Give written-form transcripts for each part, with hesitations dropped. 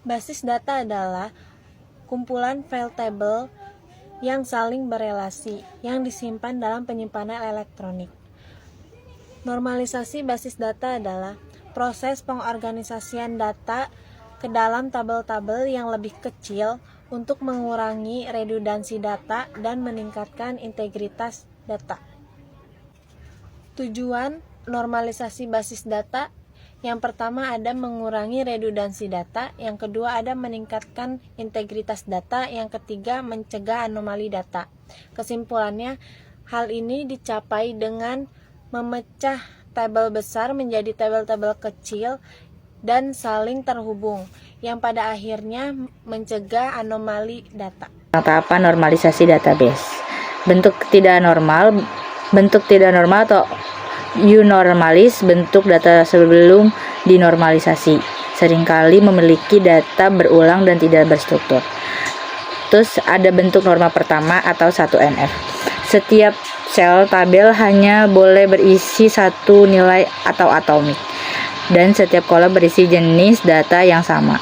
Basis data adalah kumpulan file table yang saling berelasi yang disimpan dalam penyimpanan elektronik. Normalisasi basis data adalah proses pengorganisasian data ke dalam tabel-tabel yang lebih kecil untuk mengurangi redundansi data dan meningkatkan integritas data. Tujuan normalisasi basis data yang pertama ada mengurangi redundansi data, yang kedua ada meningkatkan integritas data, yang ketiga mencegah anomali data. Kesimpulannya, hal ini dicapai dengan memecah tabel besar menjadi tabel-tabel kecil dan saling terhubung, yang pada akhirnya mencegah anomali data. Tahapan normalisasi database. Bentuk tidak normal atau unormalis, bentuk data sebelum dinormalisasi, seringkali memiliki data berulang dan tidak berstruktur. Terus ada bentuk normal pertama atau 1NF. Setiap sel tabel hanya boleh berisi satu nilai atau atomik, dan setiap kolom berisi jenis data yang sama.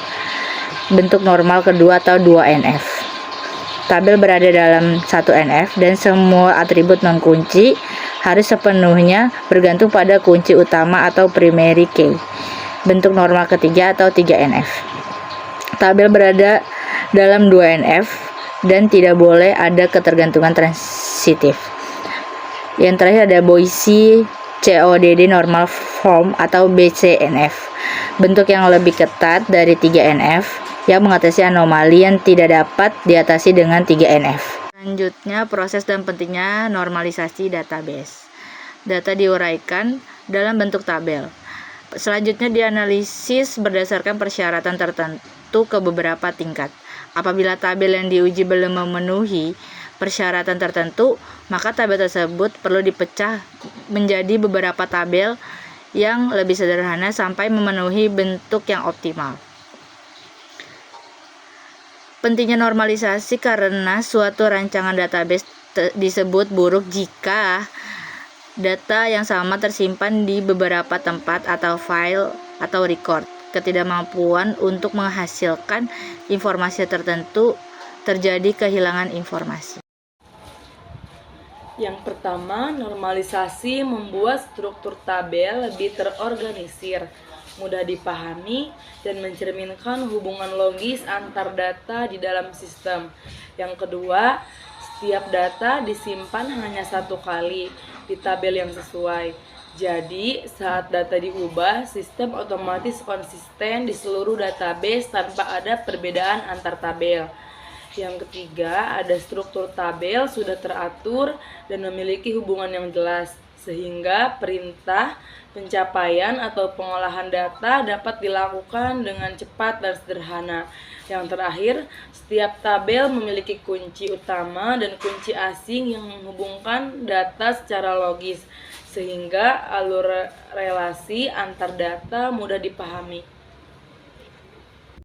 Bentuk normal kedua atau 2NF. Tabel berada dalam 1NF dan semua atribut non-kunci harus sepenuhnya bergantung pada kunci utama atau primary key. Bentuk normal ketiga atau 3NF. Tabel berada dalam 2NF dan tidak boleh ada ketergantungan transitif. Yang terakhir ada Boise CODD normal form atau BCNF. Bentuk yang lebih ketat dari 3NF yang mengatasi anomali yang tidak dapat diatasi dengan 3NF. Selanjutnya, proses dan pentingnya normalisasi database. Data diuraikan dalam bentuk tabel. Selanjutnya dianalisis berdasarkan persyaratan tertentu ke beberapa tingkat. Apabila tabel yang diuji belum memenuhi persyaratan tertentu, maka tabel tersebut perlu dipecah menjadi beberapa tabel yang lebih sederhana sampai memenuhi bentuk yang optimal. Pentingnya normalisasi karena suatu rancangan database disebut buruk jika data yang sama tersimpan di beberapa tempat atau file atau record. Ketidakmampuan untuk menghasilkan informasi tertentu, terjadi kehilangan informasi. Yang pertama, normalisasi membuat struktur tabel lebih terorganisir, mudah dipahami, dan mencerminkan hubungan logis antar data di dalam sistem. Yang kedua, setiap data disimpan hanya satu kali di tabel yang sesuai. Jadi, saat data diubah, sistem otomatis konsisten di seluruh database tanpa ada perbedaan antar tabel. Yang ketiga, ada struktur tabel sudah teratur dan memiliki hubungan yang jelas, sehingga perintah, pencapaian atau pengolahan data dapat dilakukan dengan cepat dan sederhana. Yang terakhir, setiap tabel memiliki kunci utama dan kunci asing yang menghubungkan data secara logis, sehingga alur relasi antar data mudah dipahami.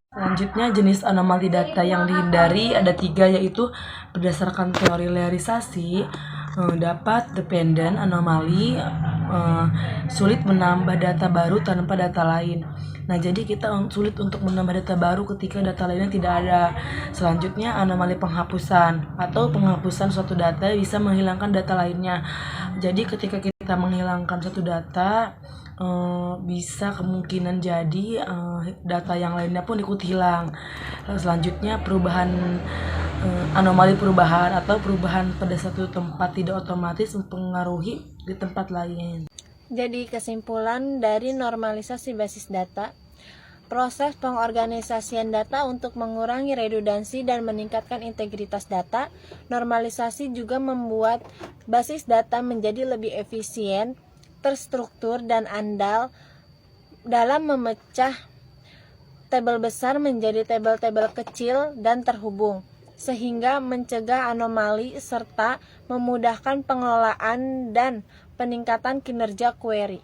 Selanjutnya, jenis anomali data yang dihindari ada 3, yaitu berdasarkan teori linearisasi, dapat dependent anomali, sulit menambah data baru tanpa data lain. Nah, jadi kita sulit untuk menambah data baru ketika data lainnya tidak ada. Selanjutnya, anomali penghapusan atau penghapusan suatu data bisa menghilangkan data lainnya. Jadi ketika kita menghilangkan suatu data, bisa kemungkinan jadi data yang lainnya pun ikut hilang. Selanjutnya, anomali perubahan atau perubahan pada satu tempat tidak otomatis mempengaruhi di tempat lain. Jadi kesimpulan dari normalisasi basis data, proses pengorganisasian data untuk mengurangi redundansi dan meningkatkan integritas data. Normalisasi juga membuat basis data menjadi lebih efisien, terstruktur, dan andal dalam memecah tabel besar menjadi tabel-tabel kecil dan terhubung, sehingga mencegah anomali serta memudahkan pengelolaan dan peningkatan kinerja query.